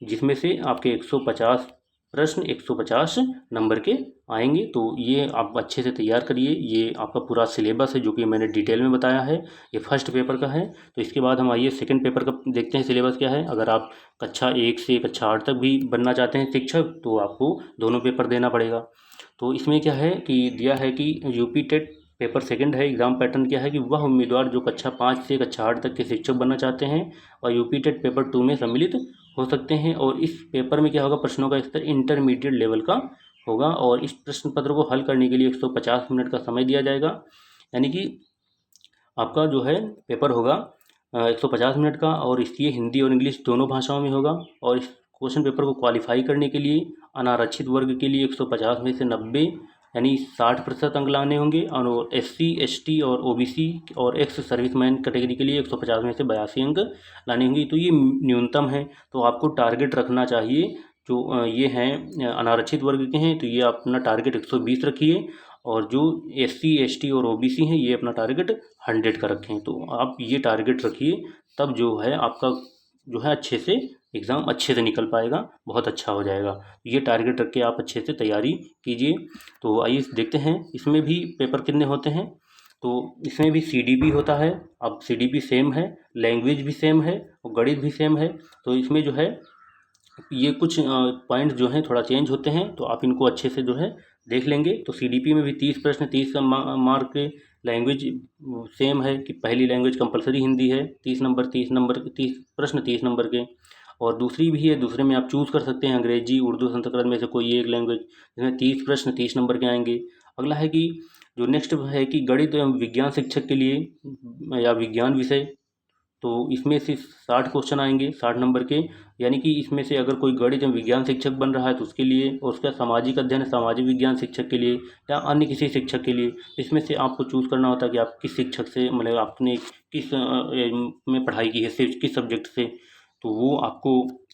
जिसमें से आपके 150 प्रश्न 150 नंबर के आएंगे। तो ये आप अच्छे से तैयार करिए। ये आपका पूरा सिलेबस है जो कि मैंने डिटेल में बताया है, ये फर्स्ट पेपर का है। तो इसके बाद हम आइए सेकंड पेपर का देखते हैं सिलेबस क्या है। अगर आप कक्षा 1 से कक्षा 8 तक भी बनना चाहते हैं शिक्षक, तो आपको दोनों पेपर देना पड़ेगा। तो इसमें क्या है कि दिया है कि यूपी टेट पेपर सेकंड है। एग्ज़ाम पैटर्न क्या है कि वह उम्मीदवार जो कक्षा 5 से कक्षा 8 तक के शिक्षक बनना चाहते हैं और यूपी टेट पेपर 2 में सम्मिलित हो सकते हैं। और इस पेपर में क्या होगा, प्रश्नों का स्तर इंटरमीडिएट लेवल का होगा और इस प्रश्न पत्र को हल करने के लिए 150 मिनट का समय दिया जाएगा। यानी कि आपका जो है पेपर होगा 150 मिनट का और इसलिए हिंदी और इंग्लिश दोनों भाषाओं में होगा। और इस क्वेश्चन पेपर को क्वालिफाई करने के लिए अनारक्षित वर्ग के लिए 150 में से 90 यानी 60% अंक लाने होंगे और SC ST और OBC और एक्स सर्विसमैन कैटेगरी के लिए 150 में से 82 अंक लाने होंगे। तो ये न्यूनतम है। तो आपको टारगेट रखना चाहिए, जो ये हैं अनारक्षित वर्ग के हैं तो ये अपना टारगेट 120 रखिए और जो SC ST और OBC हैं ये अपना टारगेट 100 का रखें। तो आप ये टारगेट रखिए, तब जो है आपका जो है अच्छे से एग्ज़ाम अच्छे से निकल पाएगा, बहुत अच्छा हो जाएगा। ये टारगेट रख के आप अच्छे से तैयारी कीजिए। तो आइए देखते हैं इसमें भी पेपर कितने होते हैं। तो इसमें भी CDP होता है। अब CDP सेम है, लैंग्वेज भी सेम है और गणित भी सेम है। तो इसमें जो है ये कुछ पॉइंट जो हैं थोड़ा चेंज होते हैं, तो आप इनको अच्छे से जो है देख लेंगे। तो CDP में भी 30 प्रश्न 30 मार्क के। लैंग्वेज सेम है कि पहली लैंग्वेज कंपलसरी हिंदी है, 30 नंबर 30 प्रश्न 30 नंबर के। और दूसरी भी है, दूसरे में आप चूज़ कर सकते हैं अंग्रेजी उर्दू संस्कृत में से कोई एक लैंग्वेज, जिसमें 30 प्रश्न 30 नंबर के आएंगे। अगला है कि जो नेक्स्ट है कि गणित एवं विज्ञान शिक्षक के लिए या विज्ञान विषय, तो इसमें से 60 क्वेश्चन आएंगे 60 नंबर के। यानी कि इसमें से अगर कोई गणित एवं विज्ञान शिक्षक बन रहा है तो उसके लिए, और उसका सामाजिक अध्ययन सामाजिक विज्ञान शिक्षक के लिए या अन्य किसी शिक्षक के लिए, इसमें से आपको चूज़ करना होता है कि आप किस शिक्षक से, मतलब आपने किस में पढ़ाई की है, सिर्फ किस सब्जेक्ट से, तो वो आपको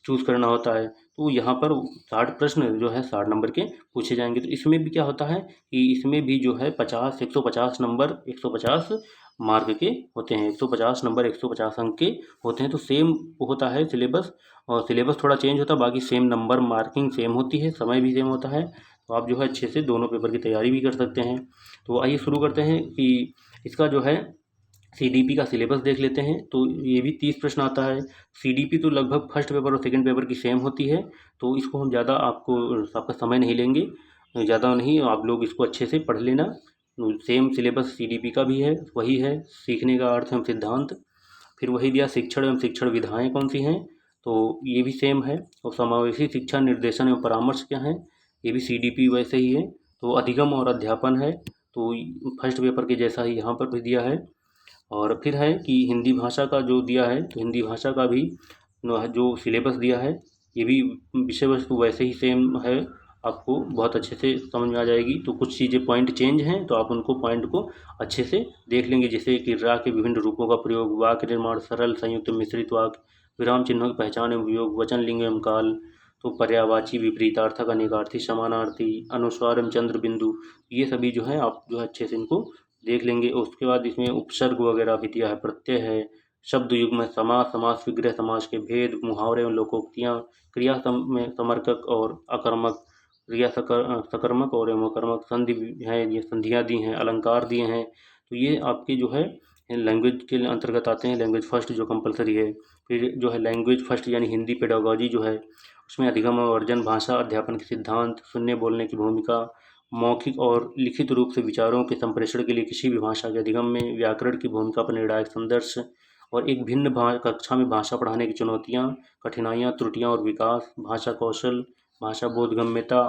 चूज़ करना होता है। तो यहाँ पर 60 प्रश्न जो है 60 नंबर के पूछे जाएंगे। तो इसमें भी क्या होता है कि इसमें भी जो है 150 नंबर 150 मार्क के होते हैं, 150 नंबर 150 अंक के होते हैं। तो सेम होता है सिलेबस, और सिलेबस थोड़ा चेंज होता है, बाकी सेम नंबर मार्किंग सेम होती है, समय भी सेम होता है। तो आप जो है अच्छे से दोनों पेपर की तैयारी भी कर सकते हैं। तो आइए शुरू करते हैं कि इसका जो है CDP का सिलेबस देख लेते हैं। तो ये भी 30 प्रश्न आता है। CDP तो लगभग फर्स्ट पेपर और सेकंड पेपर की सेम होती है, तो इसको हम ज़्यादा आपका समय नहीं लेंगे, ज़्यादा नहीं, आप लोग इसको अच्छे से पढ़ लेना। सेम सिलेबस CDP का भी है, वही है सीखने का अर्थ एवं सिद्धांत। फिर वही दिया शिक्षण एवं शिक्षण विधाएँ कौन सी हैं, तो ये भी सेम है। और समावेशी शिक्षा निर्देशन एवं परामर्श क्या है, ये भी CDP वैसे ही है। तो अधिगम और अध्यापन है, तो फर्स्ट पेपर के जैसा ही यहाँ पर भी दिया है। और फिर है कि हिंदी भाषा का जो दिया है, तो हिंदी भाषा का भी जो सिलेबस दिया है, ये भी विषय वस्तु वैसे ही सेम है, आपको बहुत अच्छे से समझ में आ जाएगी। तो कुछ चीज़ें पॉइंट चेंज हैं, तो आप उनको पॉइंट को अच्छे से देख लेंगे, जैसे कि रा के विभिन्न रूपों का प्रयोग, वाक्य निर्माण, सरल संयुक्त मिश्रित वाक्य, विराम चिन्हों की पहचान एवं उपयोग, वचन लिंग एवं काल, तो पर्यायवाची, विपरीतार्थक, अनेकार्थी, समानार्थी, अनुस्वार एवं चंद्र बिंदु, ये सभी जो है आप जो है अच्छे से इनको देख लेंगे। उसके बाद इसमें उपसर्ग वगैरह भी दिया है, प्रत्यय है, शब्द युग में समास, समास विग्रह, समास के भेद, मुहावरे एवं लोकोक्तियाँ, क्रिया में समर्कक और अकर्मक, क्रिया सकर्मक और एवं संधि है, ये संधियाँ दी हैं, अलंकार दिए हैं। तो ये आपके जो है लैंग्वेज के अंतर्गत आते हैं, लैंग्वेज फर्स्ट जो कंपलसरी है। फिर जो है लैंग्वेज फर्स्ट यानी हिंदी पेडागोजी जो है, उसमें अधिगम और अर्जन, भाषा अध्यापन के सिद्धांत, सुनने बोलने की भूमिका, मौखिक और लिखित रूप से विचारों के संप्रेषण के लिए किसी भी भाषा के अधिगम में व्याकरण की भूमिका पर निर्णायक संदर्श, और एक भिन्न कक्षा में भाषा पढ़ाने की चुनौतियाँ, कठिनाइयाँ, त्रुटियाँ और विकास, भाषा कौशल, भाषा बोधगम्यता,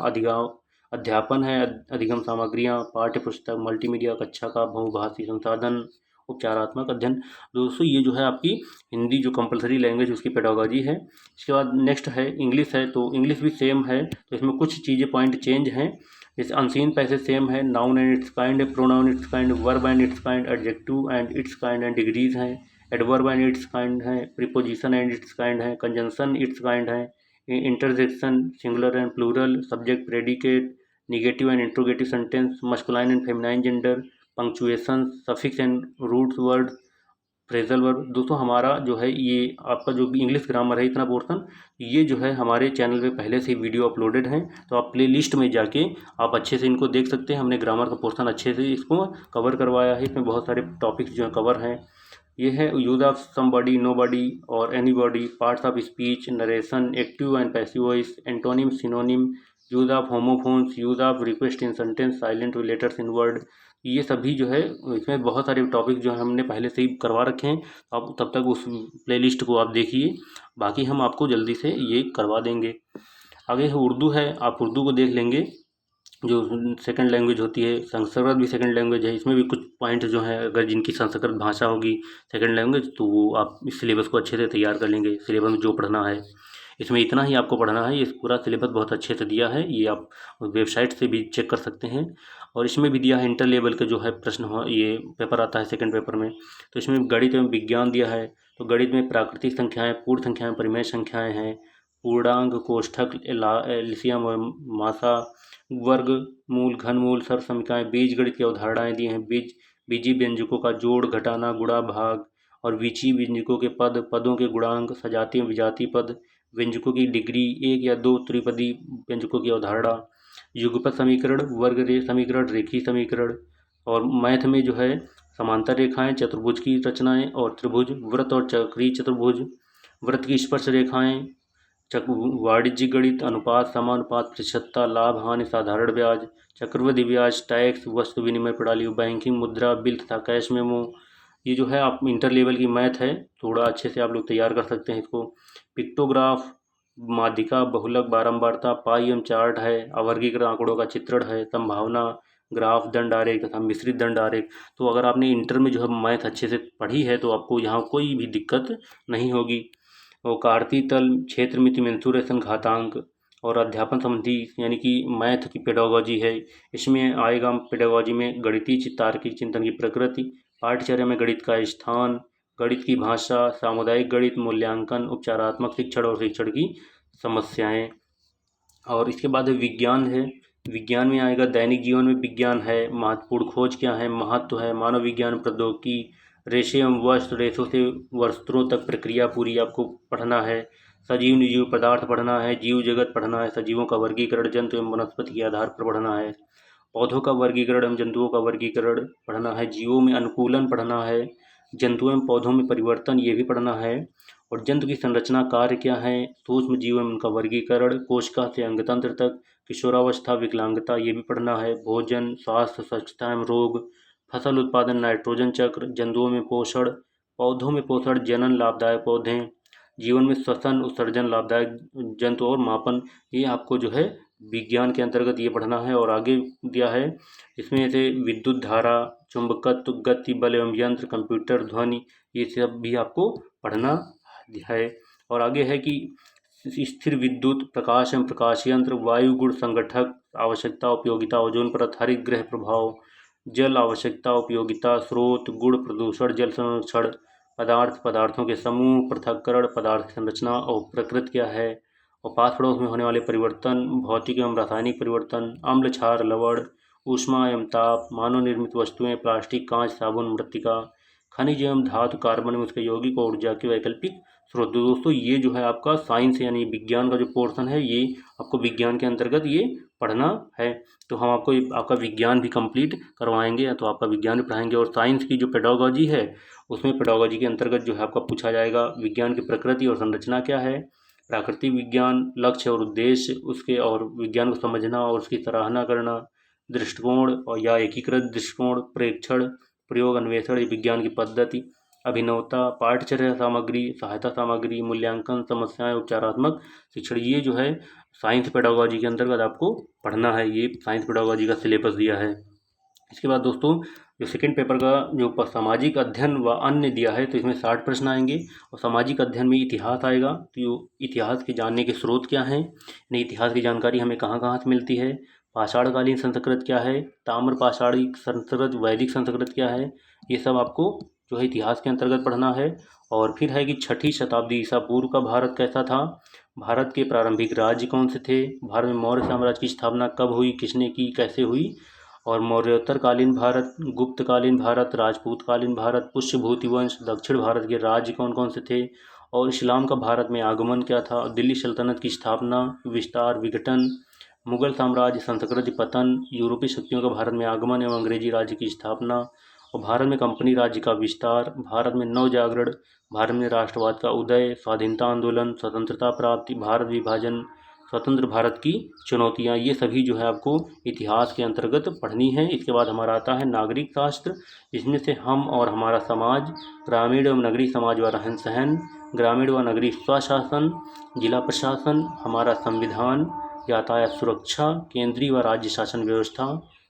अध्यापन है, अधिगम सामग्रियाँ, पाठ्य पुस्तक, मल्टीमीडिया कक्षा का बहुभाषी संसाधन, उपचारात्मक अध्ययन। दोस्तों ये जो है आपकी हिंदी जो कंपलसरी लैंग्वेज उसकी पेडागॉजी है। इसके बाद नेक्स्ट है इंग्लिश है, तो इंग्लिश भी सेम है, तो इसमें कुछ चीज़ें पॉइंट चेंज हैं। जैसे अनसीन पैसेज सेम है, noun and its kind, pronoun its kind, verb and its kind, adjective and its kind and degrees हैं, एडवर्ब एंड इट्स काइंड है, प्रीपोजिशन एंड इट्स काइंड है, कंजंक्शन इट्स काइंड है, interjection singular and plural, subject predicate, negative and interrogative sentence, masculine and feminine gender, punctuation, suffix and roots word, phrasal verb. दोस्तों हमारा जो है ये आपका जो भी इंग्लिश ग्रामर है इतना पोर्शन, ये जो है हमारे चैनल पे पहले से वीडियो अपलोडेड हैं, तो आप प्ले लिस्ट में जाके आप अच्छे से इनको देख सकते हैं। हमने ग्रामर का पोर्शन अच्छे से इसको कवर करवाया है, इसमें बहुत सारे टॉपिक्स जो है कवर हैं। ये है यूज ऑफ समबॉडी, नोबॉडी और anybody, parts of speech, narration, active and passive voice, antonym, synonym, use of homophones, use of request in sentence, silent letters in word. ये सभी जो है इसमें बहुत सारे टॉपिक जो है हमने पहले से ही करवा रखे हैं, आप तब तक उस प्लेलिस्ट को आप देखिए, बाकी हम आपको जल्दी से ये करवा देंगे। आगे है उर्दू है, आप उर्दू को देख लेंगे, जो सेकंड लैंग्वेज होती है, संस्कृत भी सेकंड लैंग्वेज है, इसमें भी कुछ पॉइंट जो है अगर जिनकी संस्कृत भाषा होगी सेकंड लैंग्वेज, तो वो आप इस सिलेबस को अच्छे से तैयार कर लेंगे। सिलेबस में जो पढ़ना है इसमें इतना ही आपको पढ़ना है, ये पूरा सिलेबस बहुत अच्छे से दिया है, ये आप वेबसाइट से भी चेक कर सकते हैं। और इसमें भी दिया है इंटर लेवल के जो है प्रश्न हो, ये पेपर आता है सेकंड पेपर में, तो इसमें गणित एवं विज्ञान दिया है, तो गणित में प्राकृतिक संख्याएँ, पूर्ण संख्याएँ, परिमेय संख्याएँ हैं, पूर्णांक, कोष्ठक, एलसीएम और मासा, वर्ग मूल, घनमूल, सरसमिकाएँ, बीजगणित की अवधारणाएँ दी हैं, बीजी व्यंजकों का जोड़, घटाना, गुणा, भाग, और विची व्यंजकों के पद, पदों के गुणांक, सजातीय विजातीय पद, व्यंजकों की डिग्री, एक या दो त्रिपदी व्यंजकों की अवधारणा, युगपत समीकरण, वर्ग समीकरण, रेखीय समीकरण। और मैथ में जो है समांतर रेखाएं, चतुर्भुज की रचनाएं और त्रिभुज, वृत्त और चक्रीय चतुर्भुज, वृत्त की स्पर्श रेखाएं, वाणिज्यिक गणित, अनुपात, समानुपात, प्रतिशतता, लाभ हानि, साधारण ब्याज, चक्रवृद्धि ब्याज, टैक्स, वस्तु विनिमय प्रणाली, बैंकिंग, मुद्रा, बिल तथा कैश मेमो। ये जो है आप इंटर लेवल की मैथ है, थोड़ा अच्छे से आप लोग तैयार कर सकते हैं इसको। पिक्टोग्राफ, माध्यिका, बहुलक, बारंबारता, पाई एवं चार्ट है, अवर्गीकृत आंकड़ों का चित्रण है, संभावना, ग्राफ, दंड आरेख तथा मिश्रित दंड आरेख। तो अगर आपने इंटर में जो है मैथ अच्छे से पढ़ी है तो आपको यहाँ कोई भी दिक्कत नहीं होगी। और कार्तीय तल, क्षेत्रमिति, मेंसुरेशन, घातांक, और अध्यापन संबंधी यानी कि मैथ की पेडागॉजी है, इसमें आएगा पेडागॉजी में गणितीय तार्किक चिंतन की प्रकृति, पाठ्यचर्या में गणित का स्थान, गणित की भाषा, सामुदायिक गणित, मूल्यांकन, उपचारात्मक शिक्षण और शिक्षण की समस्याएं। और इसके बाद विज्ञान है, विज्ञान में आएगा दैनिक जीवन में विज्ञान है, महत्वपूर्ण खोज क्या है, महत्व है, मानव विज्ञान, प्रौद्योगिकी, रेशे एवं वस्त्र, रेशों से वस्त्रों तक प्रक्रिया पूरी आपको पढ़ना है, सजीव निर्जीव पदार्थ पढ़ना है, जीव जगत पढ़ना है, सजीवों का वर्गीकरण, जंतु एवं वनस्पति के आधार पर पढ़ना है, पौधों का वर्गीकरण एवं जंतुओं का वर्गीकरण पढ़ना है, जीवों में अनुकूलन पढ़ना है, जंतुओं एवं पौधों में परिवर्तन ये भी पढ़ना है, और जंतु की संरचना, कार्य क्या है, सूक्ष्म जीव एवं उनका वर्गीकरण, कोशिका से अंगतंत्र तक, किशोरावस्था, विकलांगता ये भी पढ़ना है, भोजन, स्वास्थ्य, स्वच्छता एवं रोग, फसल उत्पादन, नाइट्रोजन चक्र, जंतुओं में पोषण, पौधों में पोषण, जनन, लाभदायक पौधे, जीवन में श्वसन, उत्सर्जन, लाभदायक जंतु और मापन, ये आपको जो है विज्ञान के अंतर्गत ये पढ़ना है। और आगे दिया है इसमें से विद्युत धारा, चुंबकत्व, गति, बल एवं यंत्र, कंप्यूटर, ध्वनि, ये सब भी आपको पढ़ना है। और आगे है कि स्थिर विद्युत, प्रकाश एवं प्रकाश यंत्र, वायु गुण संगठक, आवश्यकता, उपयोगिता, ओजोन परत, हरित गृह प्रभाव, जल आवश्यकता, उपयोगिता, स्रोत, गुण, प्रदूषण, जल संरक्षण, पदार्थ, पदार्थों के समूह, पृथक्करण, पदार्थ की संरचना और प्रकृति क्या है, और पास पड़ोस में होने वाले परिवर्तन, भौतिक एवं रासायनिक परिवर्तन, अम्ल, क्षार, लवण, ऊष्मा एवं ताप, मानव निर्मित वस्तुएं, प्लास्टिक, कांच, साबुन, मृत्तिका, खनिज एवं धातु, कार्बन में उसके यौगिक और ऊर्जा के वैकल्पिक स्रोत। दोस्तों ये जो है आपका साइंस यानी विज्ञान का जो पोर्शन है, ये आपको विज्ञान के अंतर्गत ये पढ़ना है। तो हम आपको आपका विज्ञान भी कंप्लीट करवाएंगे, तो आपका विज्ञान भी पढ़ाएंगे। और साइंस की जो पेडागॉजी है उसमें पेडागॉजी के अंतर्गत जो है आपका पूछा जाएगा विज्ञान की प्रकृति और संरचना क्या है, प्राकृतिक विज्ञान, लक्ष्य और उद्देश्य उसके, और विज्ञान को समझना और उसकी सराहना करना, दृष्टिकोण और या एकीकृत दृष्टिकोण, प्रेक्षण, प्रयोग, अन्वेषण, विज्ञान की पद्धति, अभिनवता, पाठ्यचर्या सामग्री, सहायता सामग्री, मूल्यांकन, समस्याएं, उपचारात्मक शिक्षण, ये जो है साइंस पेडागोजी के अंतर्गत आपको पढ़ना है। ये साइंस पेडागोजी का सिलेबस दिया है। इसके बाद दोस्तों जो सेकंड पेपर का जो सामाजिक अध्ययन व अन्य दिया है, तो इसमें 60 प्रश्न आएंगे और सामाजिक अध्ययन में इतिहास आएगा। तो इतिहास के जानने के स्रोत क्या हैं, यानी इतिहास की जानकारी हमें कहाँ कहाँ से मिलती है, पाषाणकालीन संस्कृत क्या है, ताम्र पाषाणी संस्कृत, वैदिक संस्कृत क्या है, ये सब आपको जो है इतिहास के अंतर्गत पढ़ना है। और फिर है कि 6ठी शताब्दी ईसा पूर्व का भारत कैसा था, भारत के प्रारंभिक राज्य कौन से थे, भारत में मौर्य साम्राज्य की स्थापना कब हुई, किसने की, कैसे हुई, और मौर्योत्तर कालीन भारत, गुप्त कालीन भारत, राजपूत कालीन भारत, पुष्यभूति वंश, दक्षिण भारत के राज्य कौन कौन से थे, और इस्लाम का भारत में आगमन क्या था, दिल्ली सल्तनत की स्थापना, विस्तार, विघटन, मुगल साम्राज्य, संस्कृति पतन, यूरोपीय शक्तियों का भारत में आगमन एवं अंग्रेजी राज्य की स्थापना, और भारत में कंपनी राज्य का विस्तार, भारत में नवजागरण, भारत में राष्ट्रवाद का उदय, स्वाधीनता आंदोलन, स्वतंत्रता प्राप्ति, भारत विभाजन, स्वतंत्र भारत की चुनौतियाँ, ये सभी जो है आपको इतिहास के अंतर्गत पढ़नी है। इसके बाद हमारा आता है नागरिक शास्त्र, जिसमें से हम और हमारा समाज, ग्रामीण एवं नगरीय समाज व रहन सहन, ग्रामीण व नगरीय स्वशासन, जिला प्रशासन, हमारा संविधान, यातायात सुरक्षा, केंद्रीय व राज्य शासन व्यवस्था,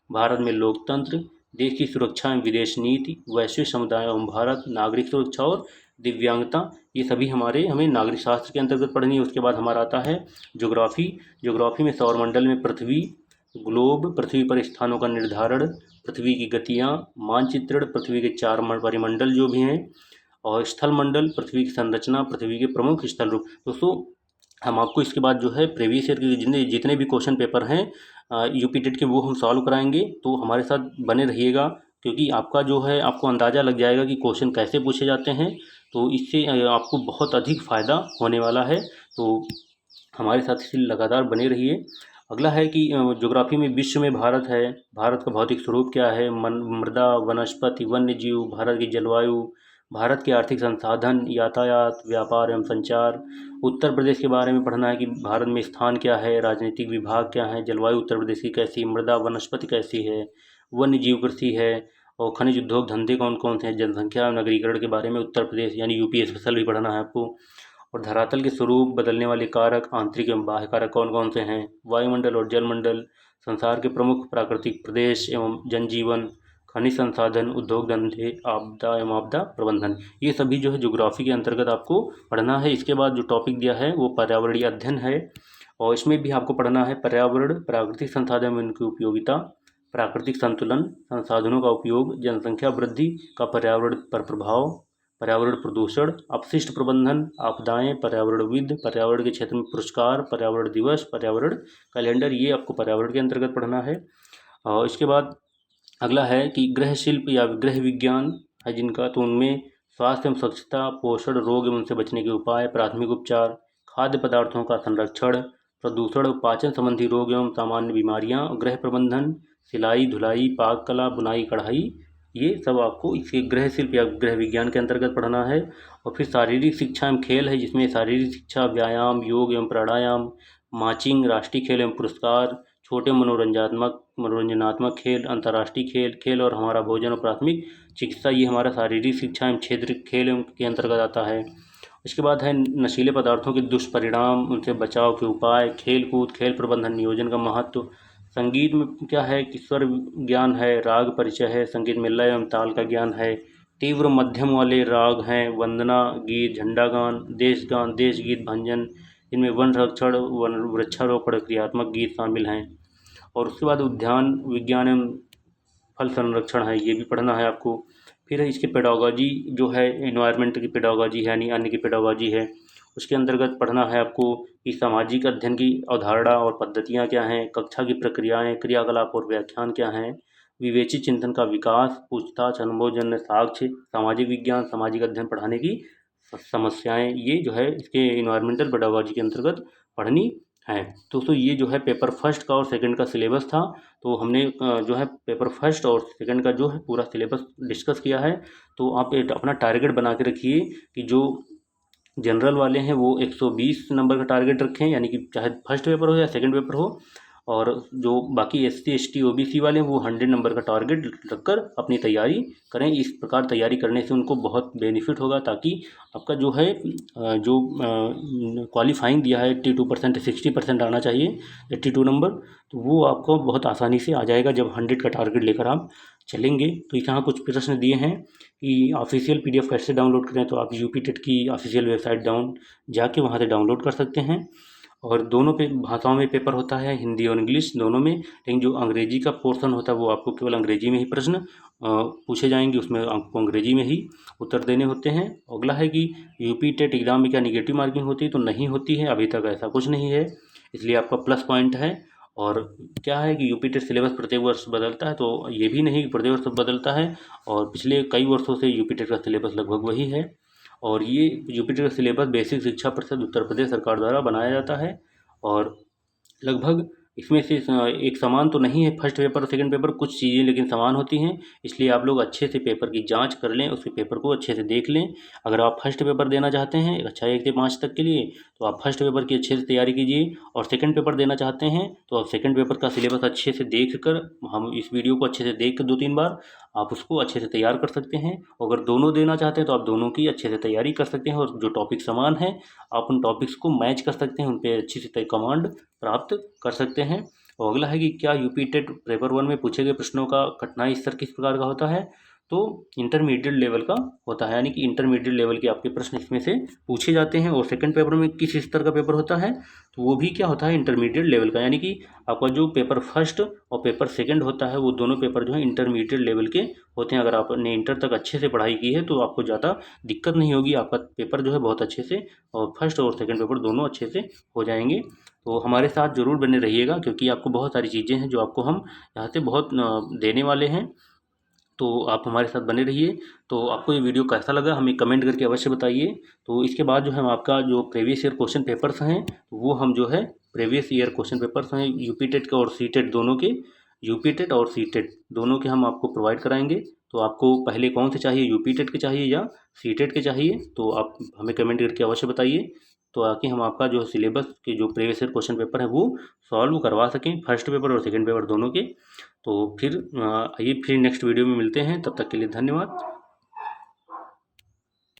भारत में लोकतंत्र, देश की सुरक्षा एवं विदेश नीति, वैश्विक समुदाय एवं भारत, नागरिक सुरक्षा और दिव्यांगता, ये सभी हमें नागरिक शास्त्र के अंतर्गत पढ़नी है। उसके बाद हमारा आता है ज्योग्राफी। ज्योग्राफी में सौरमंडल में पृथ्वी, ग्लोब, पृथ्वी पर स्थानों का निर्धारण, पृथ्वी की गतियाँ, मानचित्रण, पृथ्वी के 4 परिमंडल जो भी हैं, और स्थल मंडल, पृथ्वी की संरचना, पृथ्वी के प्रमुख स्थल रूप। दोस्तों हम आपको इसके बाद जो है प्रीवियस ईयर के जितने भी क्वेश्चन पेपर हैं यूपी टेट के, वो हम सॉल्व कराएंगे। तो हमारे साथ बने रहिएगा, क्योंकि आपका जो है आपको अंदाज़ा लग जाएगा कि क्वेश्चन कैसे पूछे जाते हैं। तो इससे आपको बहुत अधिक फ़ायदा होने वाला है। तो हमारे साथ इसी लगातार बने रहिए। अगला है कि ज्योग्राफी में विश्व में भारत है, भारत का भौतिक स्वरूप क्या है, मृदा, वनस्पति, वन्य जीव, भारत की जलवायु, भारत के आर्थिक संसाधन, यातायात, व्यापार एवं संचार। उत्तर प्रदेश के बारे में पढ़ना है कि भारत में स्थान क्या है, राजनीतिक विभाग क्या है, जलवायु उत्तर प्रदेश की कैसी, मृदा वनस्पति कैसी है, वन्य जीव कृषि है, और खनिज उद्योग धंधे कौन कौन से हैं, जनसंख्या नगरीकरण के बारे में उत्तर प्रदेश यानी यूपी स्पेशल भी पढ़ना है आपको। और धरातल के स्वरूप, बदलने वाले कारक, आंतरिक एवं बाह्य कारक कौन कौन से हैं, वायुमंडल और जलमंडल, संसार के प्रमुख प्राकृतिक प्रदेश एवं जनजीवन, खनिज संसाधन, उद्योग धंधे, आपदा एवं आपदा प्रबंधन, ये सभी जो है ज्योग्राफी के अंतर्गत आपको पढ़ना है। इसके बाद जो टॉपिक दिया है वो पर्यावरणीय अध्ययन है, और इसमें भी आपको पढ़ना है पर्यावरण, प्राकृतिक संसाधन में उनकी उपयोगिता, प्राकृतिक संतुलन, संसाधनों का उपयोग, जनसंख्या वृद्धि का पर्यावरण पर प्रभाव, पर्यावरण प्रदूषण, अपशिष्ट प्रबंधन, आपदाएं, पर्यावरणविद, पर्यावरण के क्षेत्र में पुरस्कार, पर्यावरण दिवस, पर्यावरण कैलेंडर, ये आपको पर्यावरण के अंतर्गत पढ़ना है। और इसके बाद अगला है कि गृह शिल्प या गृह विज्ञान है जिनका, तो उनमें स्वास्थ्य एवं स्वच्छता, पोषण, रोग एवं उनसे बचने के उपाय, प्राथमिक उपचार, खाद्य पदार्थों का संरक्षण, प्रदूषण, पाचन संबंधी रोग एवं सामान्य बीमारियां, गृह प्रबंधन, सिलाई धुलाई, पाक कला, बुनाई कढ़ाई, ये सब आपको इसके गृह शिल्प या गृह विज्ञान के अंतर्गत पढ़ना है। और फिर शारीरिक शिक्षा एवं खेल है, जिसमें शारीरिक शिक्षा, व्यायाम, योग एवं प्राणायाम, मार्चिंग, राष्ट्रीय खेल एवं पुरस्कार, छोटे मनोरंजनात्मक खेल, अंतर्राष्ट्रीय खेल, खेल और हमारा भोजन और प्राथमिक चिकित्सा, ये हमारा शारीरिक शिक्षा एवं क्षेत्र खेल एवं के अंतर्गत आता है। इसके बाद है नशीले पदार्थों के दुष्परिणाम, उनसे बचाव के उपाय, खेल कूद, खेल प्रबंधन, नियोजन का महत्व। संगीत में क्या है कि स्वर ज्ञान है, राग परिचय है, संगीत में लय एवं ताल का ज्ञान है, तीव्र मध्यम वाले राग हैं, वंदना गीत, झंडा गान, देश गीत, भंजन, इनमें वन संरक्षण, वन वृक्षारोपण, क्रियात्मक गीत शामिल हैं। और उसके बाद उद्यान विज्ञान एवं फल संरक्षण है, ये भी पढ़ना है आपको। फिर है इसकी पेडागोजी जो है, इन्वायरमेंट की पेडागोजी है यानी अन्य की पेडागोजी है, उसके अंतर्गत पढ़ना है आपको कि सामाजिक अध्ययन की अवधारणा और पद्धतियाँ क्या हैं, कक्षा की प्रक्रियाएँ, क्रियाकलाप और व्याख्यान क्या हैं, विवेचित चिंतन का विकास, पूछताछ, अनुभवजन्य साक्ष्य, सामाजिक विज्ञान, सामाजिक अध्ययन पढ़ाने की समस्याएं, ये जो है इसके इन्वायरमेंटल पेडागोजी के अंतर्गत पढ़नी है। दोस्तों ये जो है पेपर फर्स्ट का और सेकंड का सिलेबस था। तो हमने जो है पेपर फर्स्ट और सेकंड का जो है पूरा सिलेबस डिस्कस किया है। तो आप अपना टारगेट बना के रखिए कि जो जनरल वाले हैं वो 120 नंबर का टारगेट रखें, यानी कि चाहे फर्स्ट पेपर हो या सेकंड पेपर हो, और जो बाकी SC ST OBC वाले हैं वो 100 नंबर का टारगेट रखकर अपनी तैयारी करें। इस प्रकार तैयारी करने से उनको बहुत बेनिफिट होगा, ताकि आपका जो है जो क्वालिफाइंग दिया है 82% 60% आना चाहिए, 82 नंबर, तो वो आपको बहुत आसानी से आ जाएगा जब 100 का टारगेट लेकर आप चलेंगे। तो यहाँ कुछ प्रश्न दिए हैं कि ऑफिशियल PDF कैसे डाउनलोड करें। तो आप यूपी टेट की ऑफिशियल वेबसाइट जाके वहाँ से डाउनलोड कर सकते हैं। और दोनों पे भाषाओं में पेपर होता है, हिंदी और इंग्लिश दोनों में, लेकिन जो अंग्रेजी का पोर्शन होता है वो आपको केवल अंग्रेजी में ही प्रश्न पूछे जाएंगे, उसमें आपको अंग्रेजी में ही उत्तर देने होते हैं। अगला है कि यूपी टेट एग्ज़ाम में क्या निगेटिव मार्किंग होती है, तो नहीं होती है, अभी तक ऐसा कुछ नहीं है, इसलिए आपका प्लस पॉइंट है। और क्या है कि यूपी टेट सिलेबस प्रत्येक वर्ष बदलता है, तो ये भी नहीं कि प्रत्येक वर्ष बदलता है, और पिछले कई वर्षों से यूपी टेट का सिलेबस लगभग वही है। और ये यूपी टेट का सिलेबस बेसिक शिक्षा परिषद उत्तर प्रदेश सरकार द्वारा बनाया जाता है, और लगभग इसमें से एक समान तो नहीं है, फर्स्ट पेपर और सेकंड पेपर कुछ चीज़ें लेकिन समान होती हैं, इसलिए आप लोग अच्छे से पेपर की जांच कर लें, उसके पेपर को अच्छे से देख लें। अगर आप फर्स्ट पेपर देना चाहते हैं अच्छा 1 से 5 तक के लिए, तो आप फर्स्ट पेपर की अच्छे से तैयारी कीजिए, और सेकंड पेपर देना चाहते हैं तो आप सेकंड पेपर का सिलेबस अच्छे से देख कर, हम इस वीडियो को अच्छे से देख कर 2-3 बार आप उसको अच्छे से तैयार कर सकते हैं। अगर दोनों देना चाहते हैं तो आप दोनों की अच्छे से तैयारी कर सकते हैं, और जो टॉपिक समान है आप उन टॉपिक्स को मैच कर सकते हैं, उन पर अच्छी से कमांड प्राप्त कर सकते हैं। और अगला है कि क्या यूपी टेट पेपर 1 में पूछे गए प्रश्नों का कठिनाई स्तर किस प्रकार का होता है, तो इंटरमीडिएट लेवल का होता है, यानी कि इंटरमीडिएट लेवल के आपके प्रश्न इसमें से पूछे जाते हैं। और सेकंड पेपर में किस स्तर का पेपर होता है, तो वो भी क्या होता है, इंटरमीडिएट लेवल का, यानी कि आपका जो पेपर फर्स्ट और पेपर सेकंड होता है वो दोनों पेपर जो है इंटरमीडिएट लेवल के होते हैं। अगर आपने इंटर तक अच्छे से पढ़ाई की है तो आपको ज़्यादा दिक्कत नहीं होगी, आपका पेपर जो है बहुत अच्छे से, और फर्स्ट और सेकंड पेपर दोनों अच्छे से हो जाएंगे। तो हमारे साथ ज़रूर बने रहिएगा, क्योंकि आपको बहुत सारी चीज़ें हैं जो आपको हम यहाँ से बहुत देने वाले हैं, तो आप हमारे साथ बने रहिए। तो आपको ये वीडियो कैसा लगा हमें कमेंट करके अवश्य बताइए। तो इसके बाद जो है हम आपका जो प्रीवियस ईयर क्वेश्चन पेपर्स हैं वो हम जो है प्रीवियस ईयर क्वेश्चन पेपर्स हैं यूपी टेट के और सी टेट दोनों के, यूपी टेट और सी टेट दोनों के हम आपको प्रोवाइड कराएंगे। तो आपको पहले कौन से चाहिए, यूपी टेट के चाहिए या सी टेट के चाहिए, तो आप हमें कमेंट करके अवश्य बताइए, तो ताकि हम आपका जो सिलेबस के जो प्रीवियस ईयर क्वेश्चन पेपर है वो सॉल्व करवा सकें, फर्स्ट पेपर और सेकंड पेपर दोनों के। तो फिर आइए फिर नेक्स्ट वीडियो में मिलते हैं, तब तक के लिए धन्यवाद।